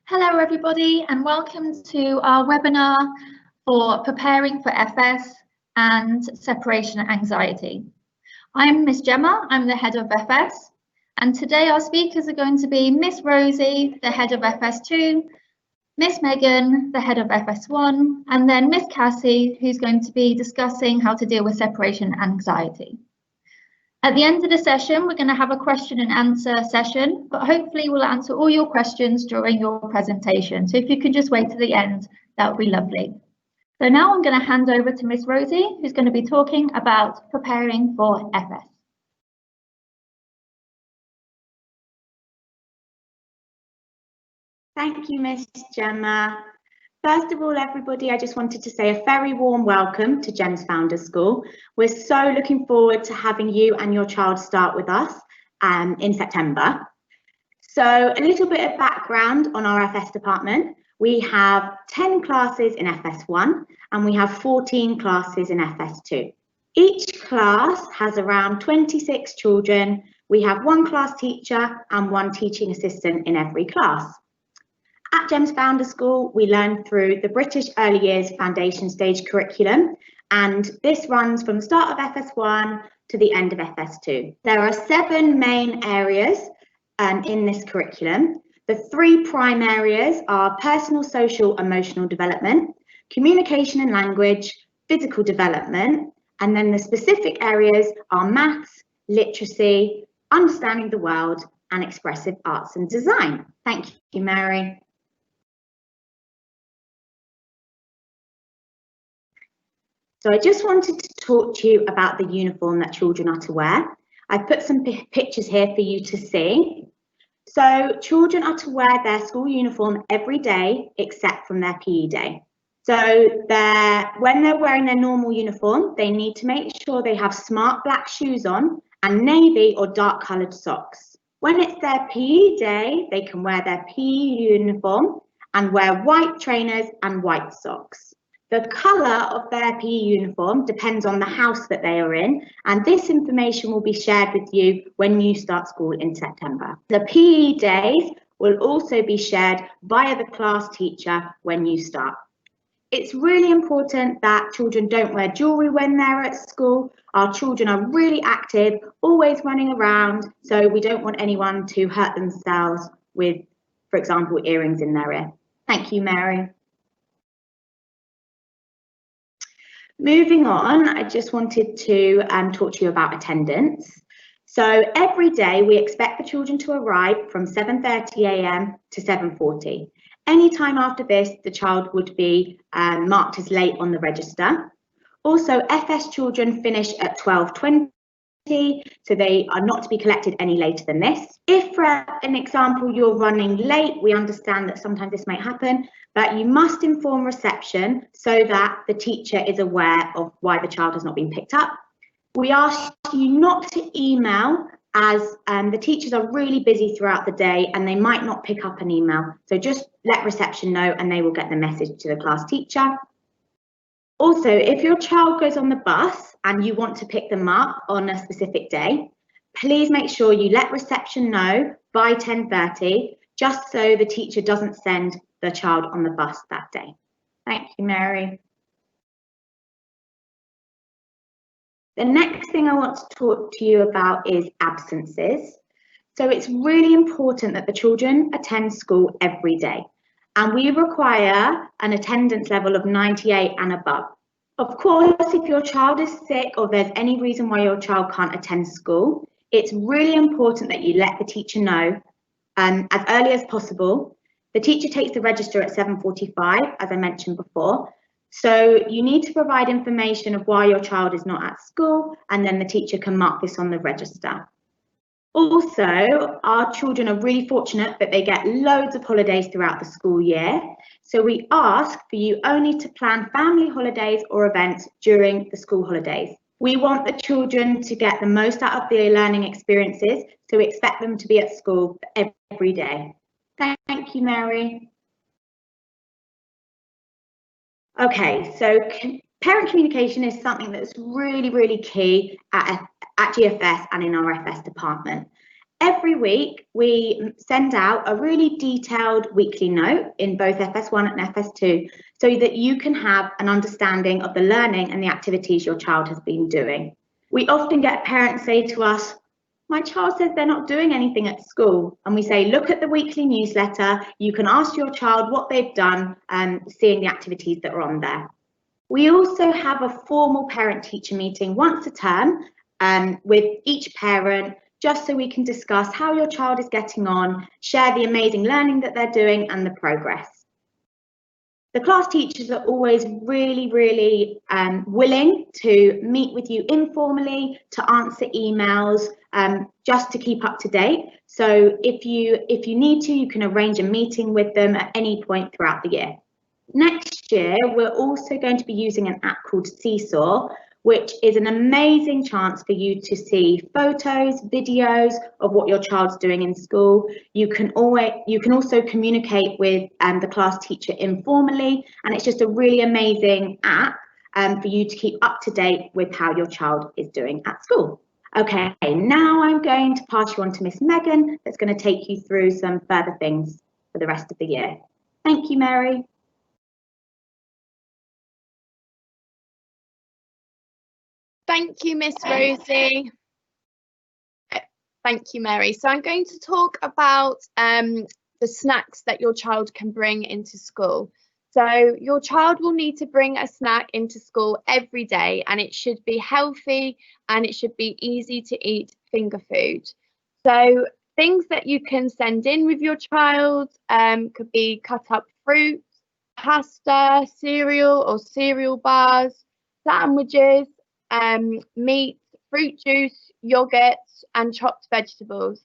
Hello everybody and welcome to our webinar for preparing for FS and separation anxiety. I'm Miss Gemma, I'm the head of FS, and today our speakers are going to be Miss Rosie, the head of FS2, Miss Megan, the head of FS1, and then Miss Cassie, who's going to be discussing how to deal with separation anxiety. At the end of the session, we're going to have a question and answer session, but hopefully we'll answer all your questions during your presentation. So if you could just wait to the end, that would be lovely. So now I'm going to hand over to Miss Rosie, who's going to be talking about preparing for FS. Thank you, Miss Gemma. First of all, everybody, I just wanted to say a very warm welcome to GEMS Founders School. We're so looking forward to having you and your child start with us in September. So a little bit of background on our FS department. We have 10 classes in FS1 and we have 14 classes in FS2. Each class has around 26 children. We have one class teacher and one teaching assistant in every class. At GEMS Founders School, we learn through the British Early Years Foundation Stage curriculum, and this runs from the start of FS1 to the end of FS2. There are 7 main areas in this curriculum. The 3 prime areas are personal, social, emotional development, communication and language, physical development, and then the specific areas are maths, literacy, understanding the world, and expressive arts and design. Thank you, Mary. So I just wanted to talk to you about the uniform that children are to wear. I've put some pictures here for you to see. So children are to wear their school uniform every day except from their PE day. So when they're wearing their normal uniform, they need to make sure they have smart black shoes on and navy or dark coloured socks. When it's their PE day, they can wear their PE uniform and wear white trainers and white socks. The colour of their PE uniform depends on the house that they are in, and this information will be shared with you when you start school in September. The PE days will also be shared via the class teacher when you start. It's really important that children don't wear jewellery when they're at school. Our children are really active, always running around, so we don't want anyone to hurt themselves with, for example, earrings in their ear. Thank you, Mary. Moving on, I just wanted to talk to you about attendance. So every day we expect the children to arrive from 7:30 AM to 7:40. Any time after this, the child would be marked as late on the register. Also, FS children finish at 12:20, so they are not to be collected any later than this. If, for an example, you're running late, we understand that sometimes this may happen, but you must inform reception so that the teacher is aware of why the child has not been picked up. We ask you not to email as the teachers are really busy throughout the day and they might not pick up an email. So just let reception know and they will get the message to the class teacher. Also, if your child goes on the bus and you want to pick them up on a specific day, please make sure you let reception know by 10:30, just so the teacher doesn't send the child on the bus that day. Thank you, Mary. The next thing I want to talk to you about is absences. So it's really important that the children attend school every day, and we require an attendance level of 98 and above. Of course, if your child is sick or there's any reason why your child can't attend school, it's really important that you let the teacher know as early as possible. The teacher takes the register at 7:45, as I mentioned before. So you need to provide information of why your child is not at school, and then the teacher can mark this on the register. Also, our children are really fortunate that they get loads of holidays throughout the school year. So we ask for you only to plan family holidays or events during the school holidays. We want the children to get the most out of their learning experiences, so we expect them to be at school every day. Thank you, Mary. Okay, so parent communication is something that's really, really key at GFS and in our FS department. Every week, we send out a really detailed weekly note in both FS1 and FS2 so that you can have an understanding of the learning and the activities your child has been doing. We often get parents say to us, my child says they're not doing anything at school. And we say, look at the weekly newsletter. You can ask your child what they've done and seeing the activities that are on there. We also have a formal parent-teacher meeting once a term with each parent, just so we can discuss how your child is getting on, share the amazing learning that they're doing and the progress. The class teachers are always really willing to meet with you informally, to answer emails, just to keep up to date. So if you need to, you can arrange a meeting with them at any point throughout the year. Next year, we're also going to be using an app called Seesaw, which is an amazing chance for you to see photos, videos of what your child's doing in school. You can also communicate with the class teacher informally, and it's just a really amazing app for you to keep up to date with how your child is doing at school. Okay, now I'm going to pass you on to Miss Megan, that's going to take you through some further things for the rest of the year. Thank you, Mary. Thank you, Miss Rosie. Thank you, Mary. So I'm going to talk about the snacks that your child can bring into school. So your child will need to bring a snack into school every day, and it should be healthy and it should be easy to eat finger food. So things that you can send in with your child could be cut up fruit, pasta, cereal or cereal bars, sandwiches, meat, fruit juice, yogurt and chopped vegetables.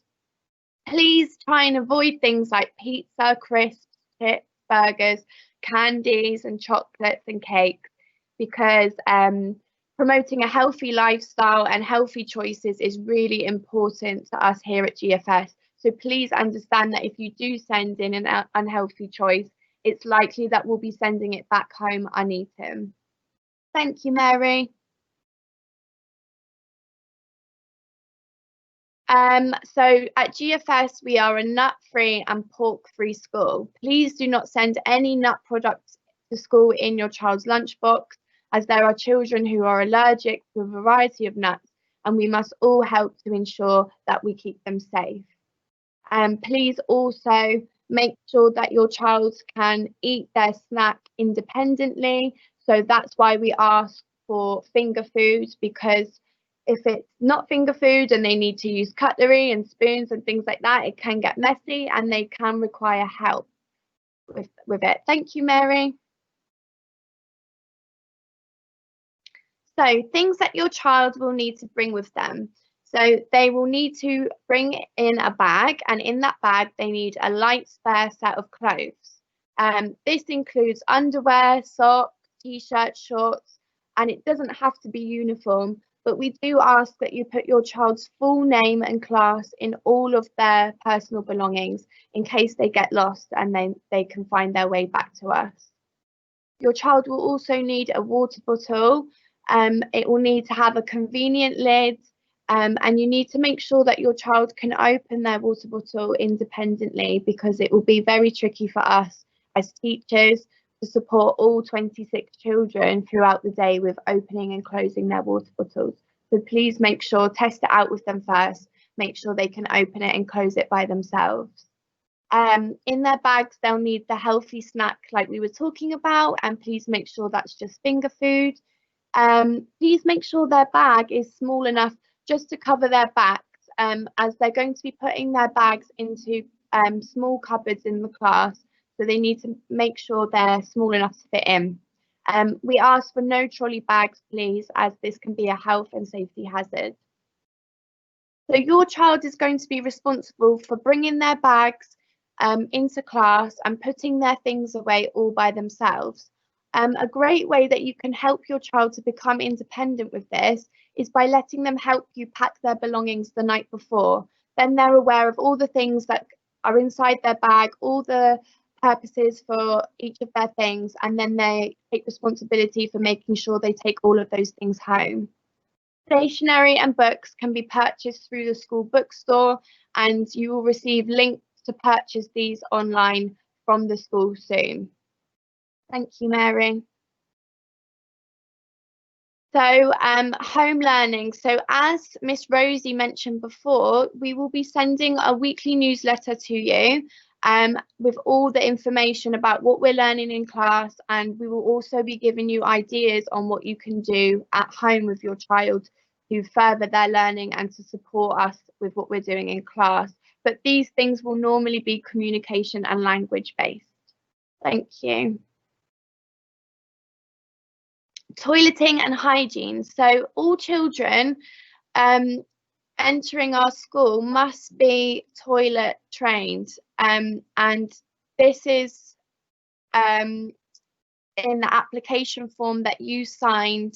Please try and avoid things like pizza, crisps, chips, burgers, candies and chocolates and cakes, because promoting a healthy lifestyle and healthy choices is really important to us here at GFS. So please understand that if you do send in an unhealthy choice, it's likely that we'll be sending it back home uneaten. Thank you, Mary. So at GFS, we are a nut-free and pork-free school. Please do not send any nut products to school in your child's lunchbox, as there are children who are allergic to a variety of nuts, and we must all help to ensure that we keep them safe. Please also make sure that your child can eat their snack independently. So that's why we ask for finger food, because if it's not finger food and they need to use cutlery and spoons and things like that, it can get messy and they can require help with it. Thank you, Mary. So things that your child will need to bring with them. So they will need to bring in a bag, and in that bag they need a light spare set of clothes. This includes underwear, socks, t-shirts, shorts, and it doesn't have to be uniform, but we do ask that you put your child's full name and class in all of their personal belongings in case they get lost, and then they can find their way back to us. Your child will also need a water bottle. It will need to have a convenient lid, and you need to make sure that your child can open their water bottle independently, because it will be very tricky for us as teachers to support all 26 children throughout the day with opening and closing their water bottles. So please make sure, test it out with them first, make sure they can open it and close it by themselves. In their bags, they'll need the healthy snack like we were talking about, and please make sure that's just finger food. Please make sure their bag is small enough just to cover their backs, as they're going to be putting their bags into small cupboards in the class. So they need to make sure they're small enough to fit in. We ask for no trolley bags, please, as this can be a health and safety hazard. So your child is going to be responsible for bringing their bags into class and putting their things away all by themselves. A great way that you can help your child to become independent with this is by letting them help you pack their belongings the night before. Then they're aware of all the things that are inside their bag, all the purposes for each of their things, and then they take responsibility for making sure they take all of those things home. Stationery and books can be purchased through the school bookstore, and you will receive links to purchase these online from the school soon. Thank you, Mary. So home learning. So as Miss Rosie mentioned before, we will be sending a weekly newsletter to you with all the information about what we're learning in class, and we will also be giving you ideas on what you can do at home with your child to further their learning and to support us with what we're doing in class. But these things will normally be communication and language based. Thank you. Toileting and hygiene. So all children entering our school must be toilet trained, and this is in the application form that you signed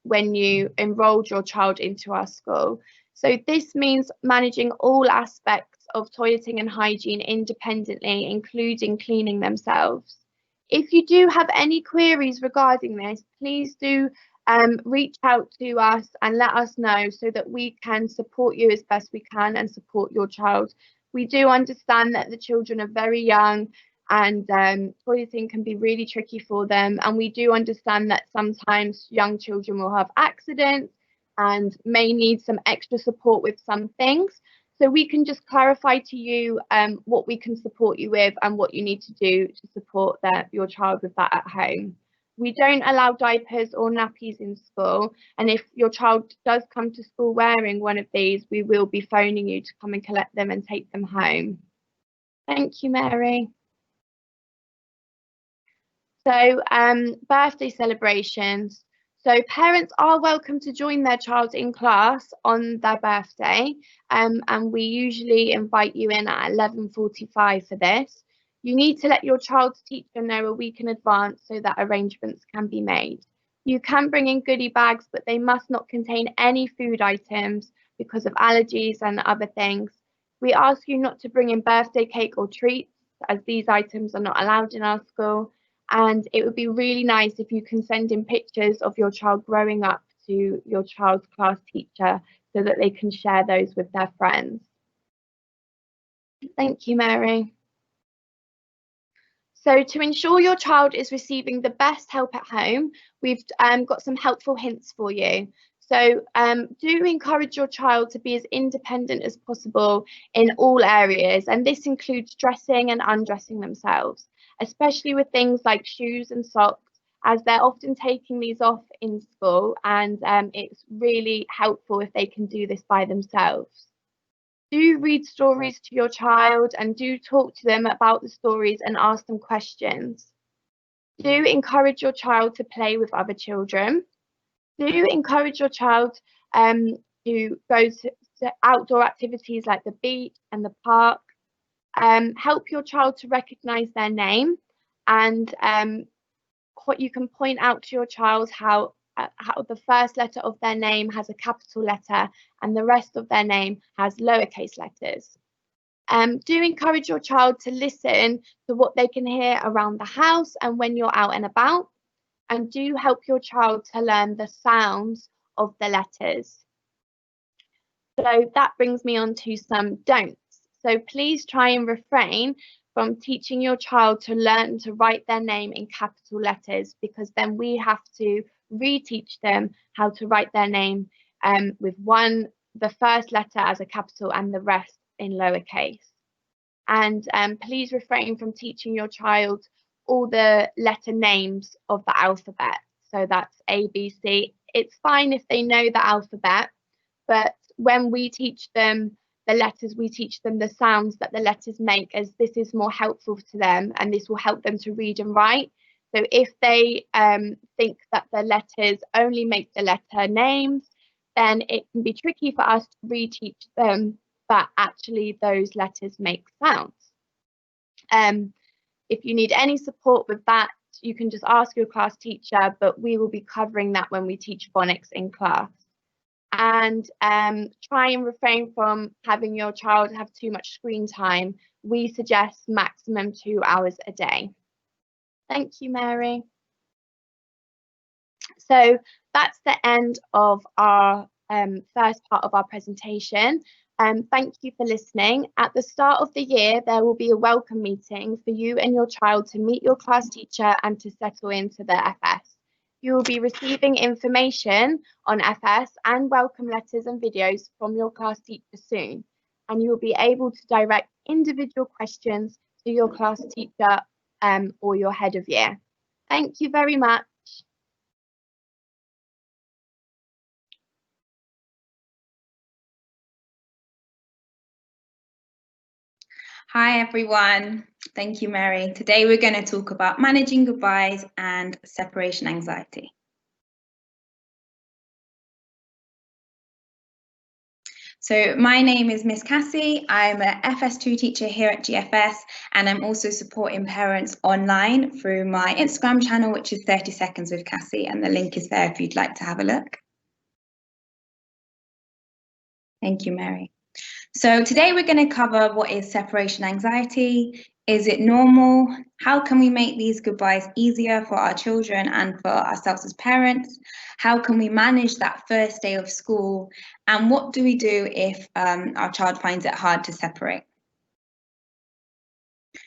when you enrolled your child into our school. So this means managing all aspects of toileting and hygiene independently, including cleaning themselves. If you do have any queries regarding this, please do reach out to us and let us know so that we can support you as best we can and support your child. We do understand that the children are very young and toileting can be really tricky for them, and we do understand that sometimes young children will have accidents and may need some extra support with some things. So we can just clarify to you what we can support you with and what you need to do to support your child with that at home. We don't allow diapers or nappies in school, and if your child does come to school wearing one of these, we will be phoning you to come and collect them and take them home. Thank you, Mary. So birthday celebrations. So parents are welcome to join their child in class on their birthday, and we usually invite you in at 11:45 for this. You need to let your child's teacher know a week in advance so that arrangements can be made. You can bring in goodie bags, but they must not contain any food items because of allergies and other things. We ask you not to bring in birthday cake or treats, as these items are not allowed in our school. And it would be really nice if you can send in pictures of your child growing up to your child's class teacher so that they can share those with their friends. Thank you, Mary. So to ensure your child is receiving the best help at home, we've got some helpful hints for you. So do encourage your child to be as independent as possible in all areas, and this includes dressing and undressing themselves, especially with things like shoes and socks, as they're often taking these off in school, and it's really helpful if they can do this by themselves. Do read stories to your child and do talk to them about the stories and ask them questions. Do encourage your child to play with other children. Do encourage your child to go to outdoor activities like the beach and the park. Help your child to recognise their name, and you can point out to your child how the first letter of their name has a capital letter and the rest of their name has lowercase letters. Do encourage your child to listen to what they can hear around the house and when you're out and about, and do help your child to learn the sounds of the letters. So that brings me on to some don'ts. So please try and refrain from teaching your child to learn to write their name in capital letters, because then we have to reteach them how to write their name with the first letter as a capital and the rest in lowercase. And please refrain from teaching your child all the letter names of the alphabet. So that's A, B, C. It's fine if they know the alphabet, but when we teach them the letters, we teach them the sounds that the letters make, as this is more helpful to them and this will help them to read and write. So if they think that the letters only make the letter names, then it can be tricky for us to reteach them that actually those letters make sounds. If you need any support with that, you can just ask your class teacher, but we will be covering that when we teach phonics in class. And try and refrain from having your child have too much screen time. We suggest maximum 2 hours a day. Thank you, Mary. So that's the end of our first part of our presentation. Thank you for listening. At the start of the year, there will be a welcome meeting for you and your child to meet your class teacher and to settle into the FS. You will be receiving information on FS and welcome letters and videos from your class teacher soon, and you will be able to direct individual questions to your class teacher or your head of year. Thank you very much. Hi everyone, thank you Mary. Today we're going to talk about managing goodbyes and separation anxiety. So my name is Miss Cassie. I'm a FS2 teacher here at GFS, and I'm also supporting parents online through my Instagram channel, which is 30 Seconds with Cassie, and the link is there if you'd like to have a look. Thank you, Mary. So today we're going to cover what is separation anxiety. Is it normal? How can we make these goodbyes easier for our children and for ourselves as parents? How can we manage that first day of school? And what do we do if our child finds it hard to separate?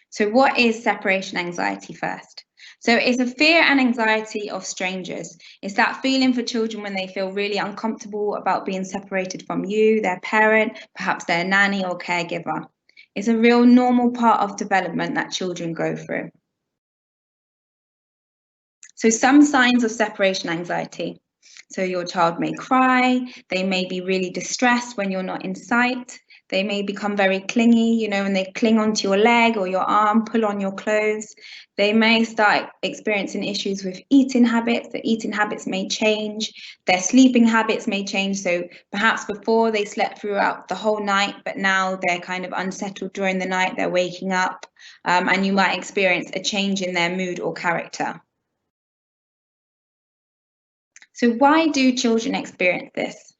So what is separation anxiety first? So it's a fear and anxiety of strangers. It's that feeling for children when they feel really uncomfortable about being separated from you, their parent, perhaps their nanny or caregiver. It's a real normal part of development that children go through. So some signs of separation anxiety. So your child may cry, they may be really distressed when you're not in sight. They may become very clingy, you know, when they cling onto your leg or your arm, pull on your clothes. They may start experiencing issues with eating habits. The eating habits may change. Their sleeping habits may change. So perhaps before they slept throughout the whole night, but now they're kind of unsettled during the night, they're waking up, and you might experience a change in their mood or character. So why do children experience this?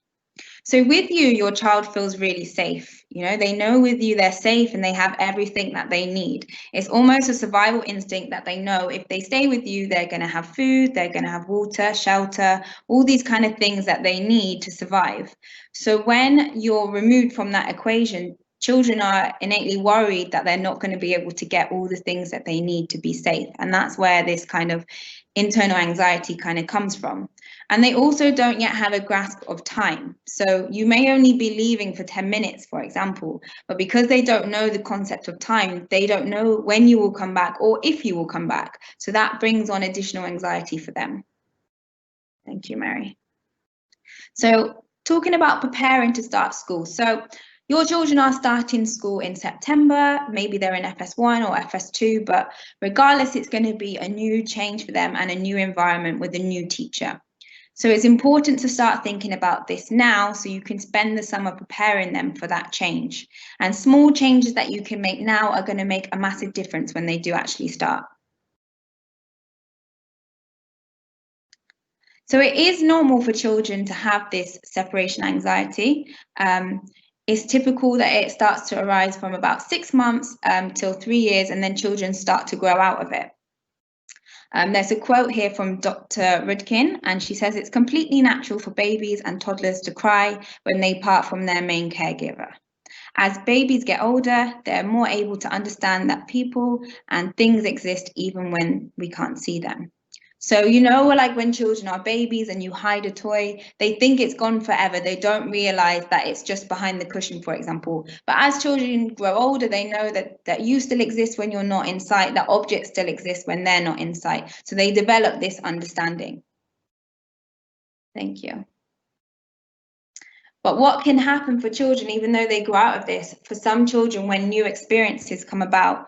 So with you, your child feels really safe. You know, they know with you they're safe and they have everything that they need. It's almost a survival instinct that they know if they stay with you, they're going to have food, they're going to have water, shelter, all these kind of things that they need to survive. So when you're removed from that equation, children are innately worried that they're not going to be able to get all the things that they need to be safe. And that's where this kind of internal anxiety kind of comes from. And they also don't yet have a grasp of time. So you may only be leaving for 10 minutes, for example, but because they don't know the concept of time, they don't know when you will come back or if you will come back. So that brings on additional anxiety for them. Thank you, Mary. So talking about preparing to start school. So your children are starting school in September, maybe they're in FS1 or FS2, but regardless, it's going to be a new change for them and a new environment with a new teacher. So it's important to start thinking about this now so you can spend the summer preparing them for that change. And small changes that you can make now are going to make a massive difference when they do actually start. So it is normal for children to have this separation anxiety. It's typical that it starts to arise from about 6 months till 3 years, and then children start to grow out of it. There's a quote here from Dr. Rudkin, and she says it's completely natural for babies and toddlers to cry when they part from their main caregiver. As babies get older, they're more able to understand that people and things exist even when we can't see them. So, you know, like when children are babies and you hide a toy, they think it's gone forever. They don't realize that it's just behind the cushion, for example. But as children grow older, they know that you still exist when you're not in sight, that objects still exist when they're not in sight. So they develop this understanding. Thank you. But what can happen for children, even though they grow out of this? For some children, when new experiences come about,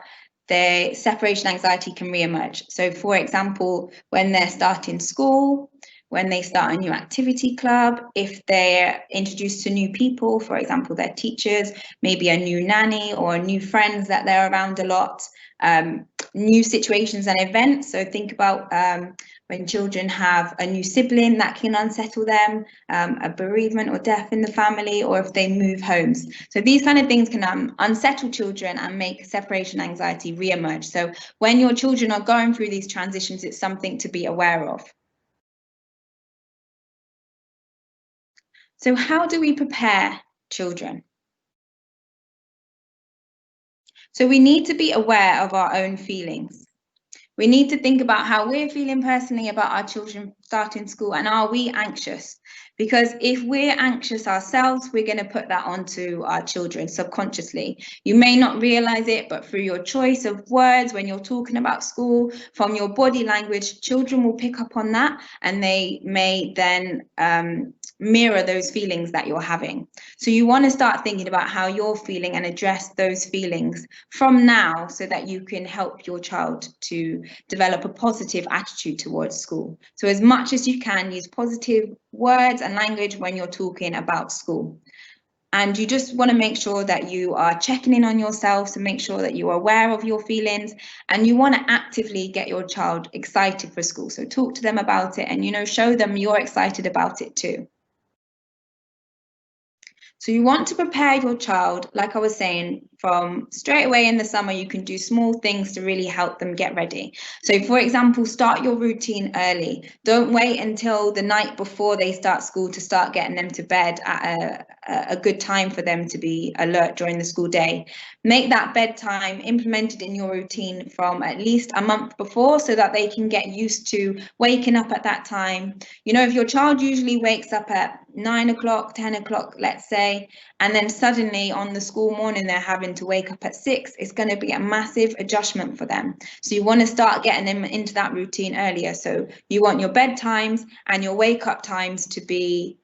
their separation anxiety can re-emerge. So for example, when they're starting school, when they start a new activity club, if they're introduced to new people, for example, their teachers, maybe a new nanny or new friends that they're around a lot, new situations and events. So think about when children have a new sibling that can unsettle them, a bereavement or death in the family, or if they move homes. So these kind of things can unsettle children and make separation anxiety re-emerge. So when your children are going through these transitions, it's something to be aware of. So how do we prepare children? So we need to be aware of our own feelings. We need to think about how we're feeling personally about our children starting school, and are we anxious? Because if we're anxious ourselves, we're going to put that onto our children subconsciously. You may not realize it, but through your choice of words when you're talking about school, from your body language, children will pick up on that, and they may then mirror those feelings that you're having. So you want to start thinking about how you're feeling and address those feelings from now, so that you can help your child to develop a positive attitude towards school. So as much as you can, use positive words and language when you're talking about school. And you just want to make sure that you are checking in on yourself, so make sure that you are aware of your feelings, and you want to actively get your child excited for school. So talk to them about it, and, you know, show them you're excited about it too. So you want to prepare your child, like I was saying, from straight away in the summer. You can do small things to really help them get ready. So for example, start your routine early. Don't wait until the night before they start school to start getting them to bed at a good time for them to be alert during the school day. Make that bedtime implemented in your routine from at least a month before, so that they can get used to waking up at that time. You know, if your child usually wakes up at 9 o'clock, 10 o'clock, let's say, and then suddenly on the school morning they're having to wake up at 6, it's going to be a massive adjustment for them. So you want to start getting them into that routine earlier. So you want your bedtimes and your wake up times to be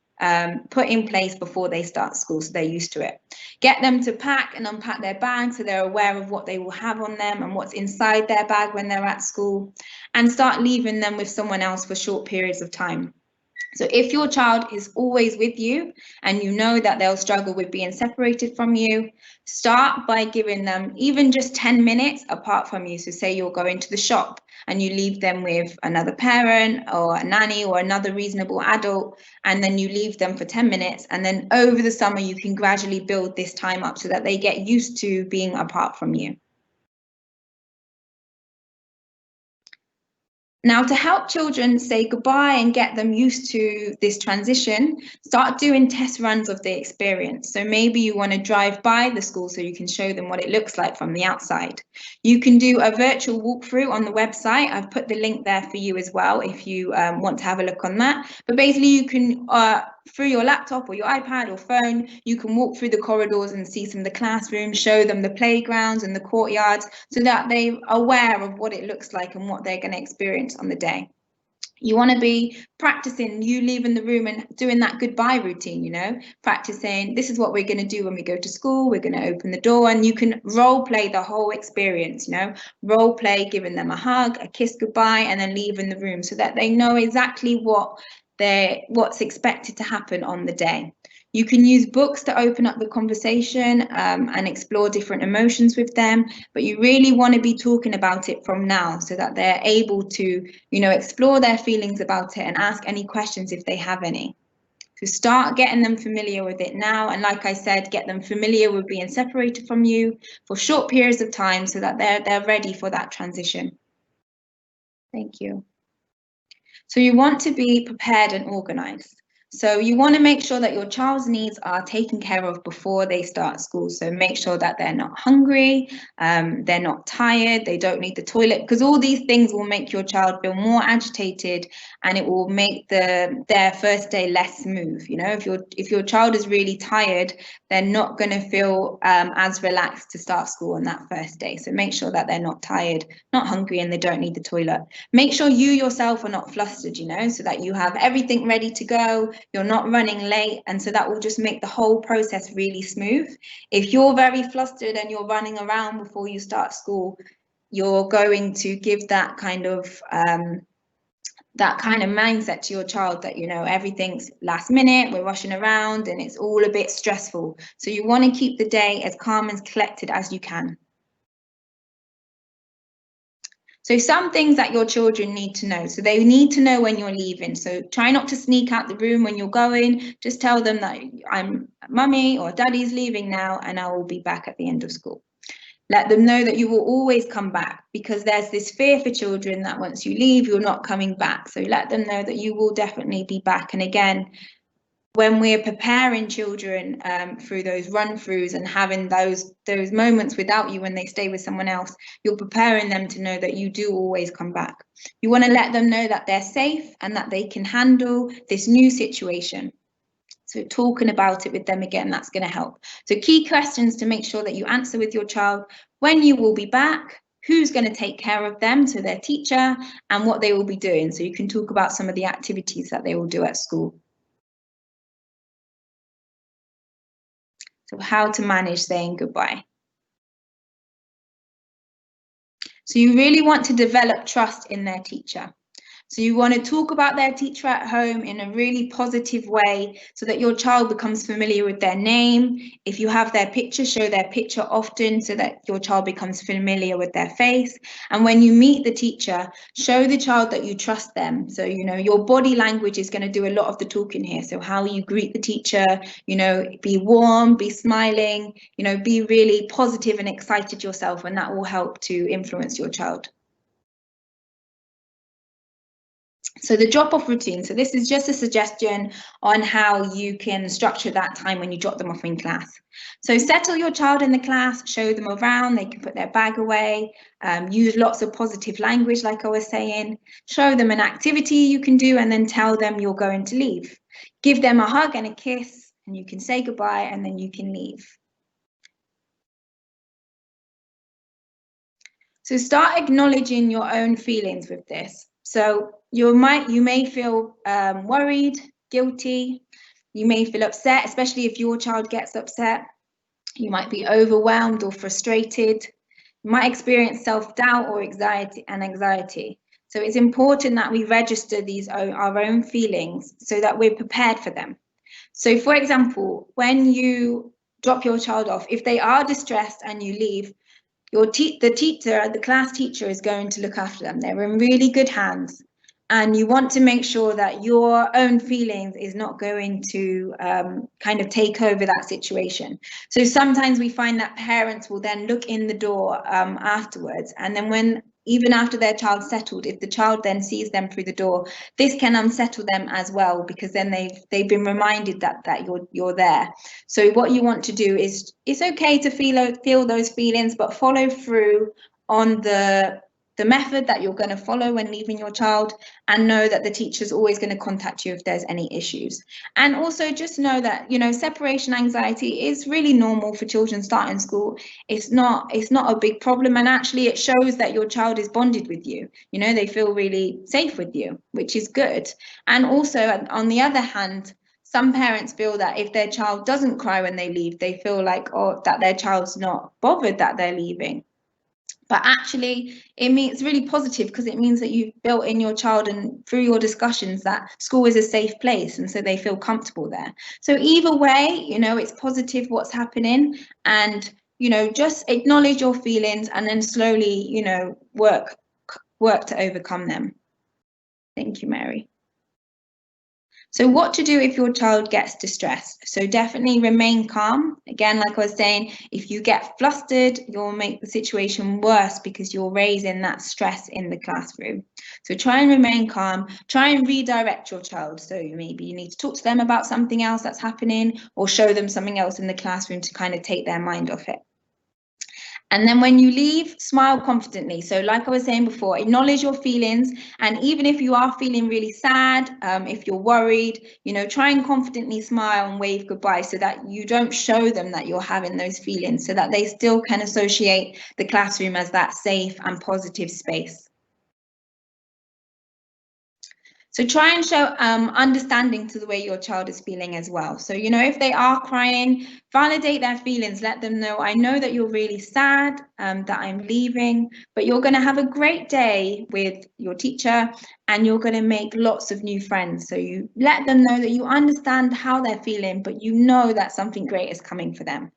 put in place before they start school, so they're used to it. Get them to pack and unpack their bags, so they're aware of what they will have on them and what's inside their bag when they're at school, and start leaving them with someone else for short periods of time. So if your child is always with you and you know that they'll struggle with being separated from you, start by giving them even just 10 minutes apart from you. So say you're going to the shop and you leave them with another parent or a nanny or another reasonable adult, and then you leave them for 10 minutes. And then over the summer, you can gradually build this time up so that they get used to being apart from you. Now, to help children say goodbye and get them used to this transition, start doing test runs of the experience. So maybe you want to drive by the school so you can show them what it looks like from the outside. You can do a virtual walkthrough on the website. I've put the link there for you as well if you want to have a look on that. But basically you can, through your laptop or your iPad or phone, you can walk through the corridors and see some of the classrooms, show them the playgrounds and the courtyards, so that they're aware of what it looks like and what they're going to experience on the day. You want to be practicing you leaving the room and doing that goodbye routine, you know, practicing this is what we're going to do when we go to school, we're going to open the door, and you can role play the whole experience, you know, role play giving them a hug, a kiss goodbye, and then leaving the room, so that they know exactly what's expected to happen on the day. You can use books to open up the conversation and explore different emotions with them, but you really want to be talking about it from now, so that they're able to, you know, explore their feelings about it and ask any questions if they have any. So start getting them familiar with it now, and like I said, get them familiar with being separated from you for short periods of time, so that they're ready for that transition. Thank you. So you want to be prepared and organized. So you want to make sure that your child's needs are taken care of before they start school. So make sure that they're not hungry, they're not tired, they don't need the toilet, because all these things will make your child feel more agitated, and it will make their first day less smooth. You know, if your child is really tired, they're not going to feel as relaxed to start school on that first day. So make sure that they're not tired, not hungry, and they don't need the toilet. Make sure you yourself are not flustered, you know, so that you have everything ready to go, you're not running late, and so that will just make the whole process really smooth. If you're very flustered and you're running around before you start school, you're going to give that kind of mindset to your child that, you know, everything's last minute, we're rushing around and it's all a bit stressful. So you want to keep the day as calm and collected as you can. So some things that your children need to know. So they need to know when you're leaving. So try not to sneak out the room when you're going. Just tell them that mummy or daddy's leaving now and I will be back at the end of school. Let them know that you will always come back, because there's this fear for children that once you leave, you're not coming back. So let them know that you will definitely be back. And again, when we're preparing children through those run-throughs and having those moments without you when they stay with someone else, you're preparing them to know that you do always come back. You want to let them know that they're safe and that they can handle this new situation. So talking about it with them again, that's going to help. So key questions to make sure that you answer with your child: when you will be back, who's going to take care of them, so their teacher, and what they will be doing. So you can talk about some of the activities that they will do at school. So how to manage saying goodbye. So you really want to develop trust in their teacher. So you want to talk about their teacher at home in a really positive way so that your child becomes familiar with their name. If you have their picture, show their picture often so that your child becomes familiar with their face. And when you meet the teacher, show the child that you trust them. So, you know, your body language is going to do a lot of the talking here. So how you greet the teacher, you know, be warm, be smiling, you know, be really positive and excited yourself, and that will help to influence your child. So the drop-off routine. So this is just a suggestion on how you can structure that time when you drop them off in class. So settle your child in the class, show them around, they can put their bag away, use lots of positive language like I was saying, show them an activity you can do, and then tell them you're going to leave. Give them a hug and a kiss, and you can say goodbye, and then you can leave. So start acknowledging your own feelings with this. So you may feel worried, guilty, you may feel upset, especially if your child gets upset. You might be overwhelmed or frustrated. You might experience self-doubt or anxiety. So it's important that we register our own feelings so that we're prepared for them. So for example, when you drop your child off, if they are distressed and you leave, the class teacher is going to look after them. They're in really good hands. And you want to make sure that your own feelings is not going to kind of take over that situation. So sometimes we find that parents will then look in the door afterwards, and then even after their child's settled, if the child then sees them through the door, this can unsettle them as well, because then they've been reminded that you're there. So what you want to do is, it's okay to feel those feelings, but follow through on the method that you're going to follow when leaving your child, and know that the teacher's always going to contact you if there's any issues. And also just know that, you know, separation anxiety is really normal for children starting school. It's not a big problem, and actually it shows that your child is bonded with you. You know, they feel really safe with you, which is good. And also, on the other hand, some parents feel that if their child doesn't cry when they leave, they feel like, oh, that their child's not bothered that they're leaving. But actually, it's really positive, because it means that you've built in your child, and through your discussions, that school is a safe place, and so they feel comfortable there. So either way, you know, it's positive what's happening, and, you know, just acknowledge your feelings and then slowly, you know, work to overcome them. Thank you, Mary. So what to do if your child gets distressed? So definitely remain calm. Again, like I was saying, if you get flustered, you'll make the situation worse because you're raising that stress in the classroom. So try and remain calm. Try and redirect your child. So maybe you need to talk to them about something else that's happening, or show them something else in the classroom to kind of take their mind off it. And then when you leave, smile confidently. So like I was saying before, acknowledge your feelings. And even if you are feeling really sad, if you're worried, you know, try and confidently smile and wave goodbye, so that you don't show them that you're having those feelings, so that they still can associate the classroom as that safe and positive space. So try and show understanding to the way your child is feeling as well. So, you know, if they are crying, validate their feelings. Let them know, I know that you're really sad that I'm leaving, but you're going to have a great day with your teacher, and you're going to make lots of new friends. So you let them know that you understand how they're feeling, but you know that something great is coming for them.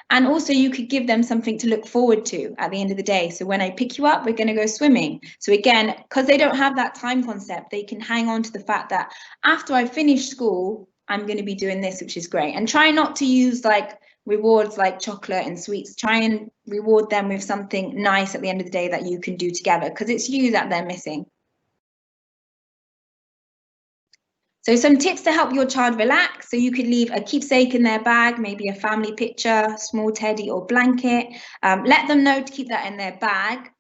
And also you could give them something to look forward to at the end of the day. So when I pick you up, we're going to go swimming. So again, because they don't have that time concept, they can hang on to the fact that after I finish school, I'm going to be doing this, which is great. And try not to use like rewards like chocolate and sweets. Try and reward them with something nice at the end of the day that you can do together, because it's you that they're missing. So some tips to help your child relax. So you could leave a keepsake in their bag, maybe a family picture, small teddy or blanket. Let them know to keep that in their bag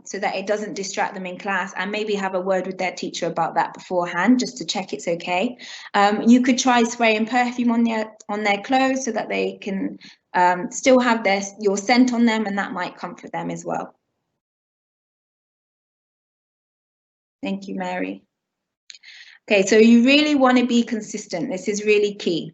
so that it doesn't distract them in class, and maybe have a word with their teacher about that beforehand, just to check it's okay. You could try spraying perfume on their clothes so that they can still have your scent on them, and that might comfort them as well. Thank you, Mary. Okay, so you really want to be consistent. This is really key.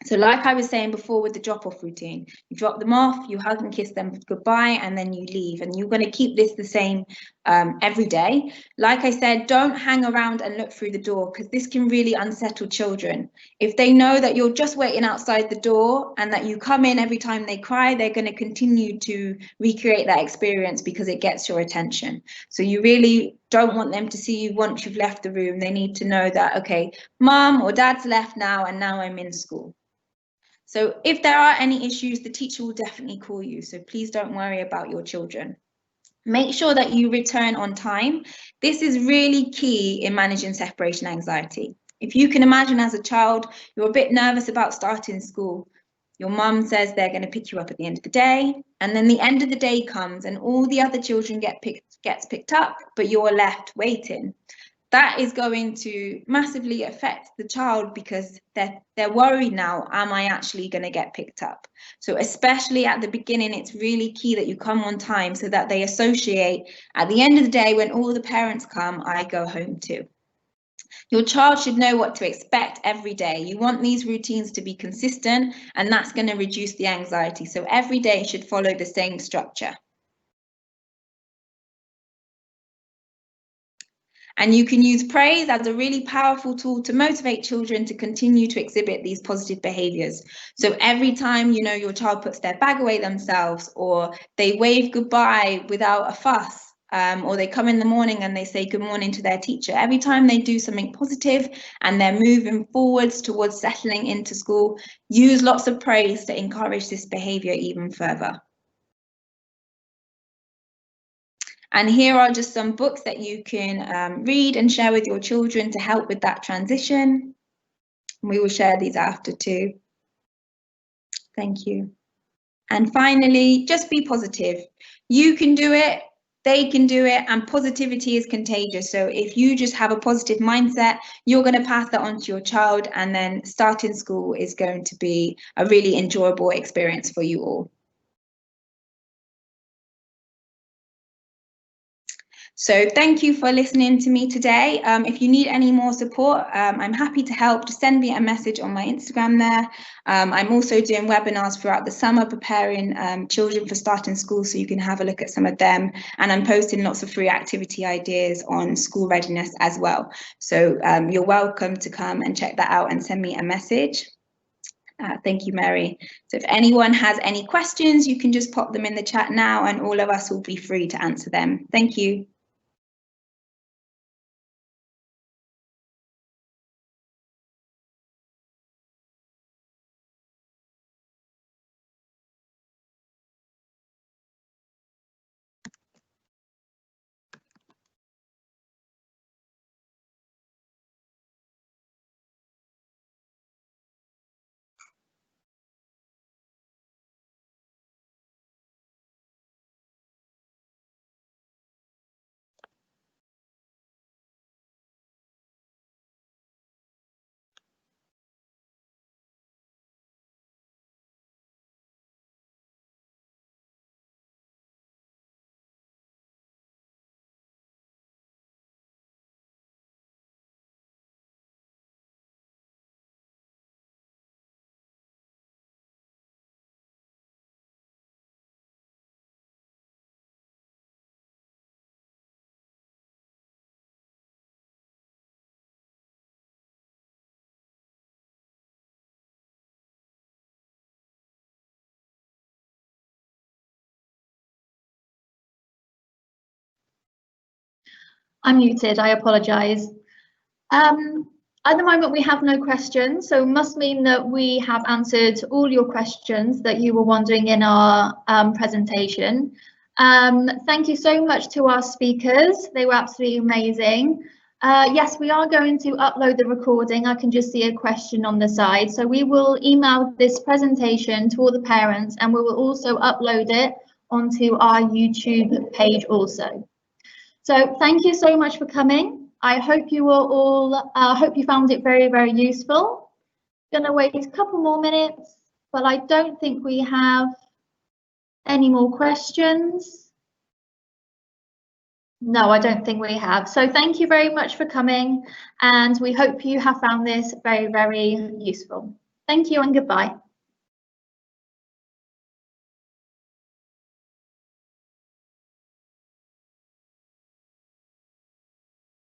So like I was saying before with the drop-off routine, you drop them off, you hug and kiss them goodbye, and then you leave. And you're going to keep this the same every day. Like I said, don't hang around and look through the door, because this can really unsettle children. If they know that you're just waiting outside the door and that you come in every time they cry, they're going to continue to recreate that experience because it gets your attention. So you really don't want them to see you once you've left the room. They need to know that, okay, mum or dad's left now, and now I'm in school. So if there are any issues, the teacher will definitely call you. So please don't worry about your children. Make sure that you return on time. This is really key in managing separation anxiety. If you can imagine as a child, you're a bit nervous about starting school. Your mum says they're going to pick you up at the end of the day, and then the end of the day comes and all the other children gets picked up, but you're left waiting. That is going to massively affect the child because they're worried now, am I actually going to get picked up? So especially at the beginning, it's really key that you come on time so that they associate at the end of the day when all the parents come, I go home too. Your child should know what to expect every day. You want these routines to be consistent, and that's going to reduce the anxiety. So every day should follow the same structure. And you can use praise as a really powerful tool to motivate children to continue to exhibit these positive behaviours. So every time you know your child puts their bag away themselves, or they wave goodbye without a fuss, or they come in the morning and they say good morning to their teacher, every time they do something positive and they're moving forwards towards settling into school, use lots of praise to encourage this behaviour even further. And here are just some books that you can read and share with your children to help with that transition. We will share these after too. Thank you. And finally, just be positive. You can do it, they can do it, and positivity is contagious. So if you just have a positive mindset, you're going to pass that on to your child, and then starting school is going to be a really enjoyable experience for you all. So thank you for listening to me today. If you need any more support, I'm happy to help. Just send me a message on my Instagram there. I'm also doing webinars throughout the summer preparing children for starting school, so you can have a look at some of them. And I'm posting lots of free activity ideas on school readiness as well. So you're welcome to come and check that out and send me a message. Thank you, Mary. So if anyone has any questions, you can just pop them in the chat now, and all of us will be free to answer them. Thank you. I'm muted, I apologise. At the moment, we have no questions, so it must mean that we have answered all your questions that you were wondering in our presentation. Thank you so much to our speakers. They were absolutely amazing. Yes, we are going to upload the recording. I can just see a question on the side. So we will email this presentation to all the parents, and we will also upload it onto our YouTube page also. So thank you so much for coming. I hope you were all, hope you found it very, very useful. Gonna wait a couple more minutes, but I don't think we have any more questions. No, I don't think we have. So thank you very much for coming, and we hope you have found this very, very useful. Thank you and goodbye.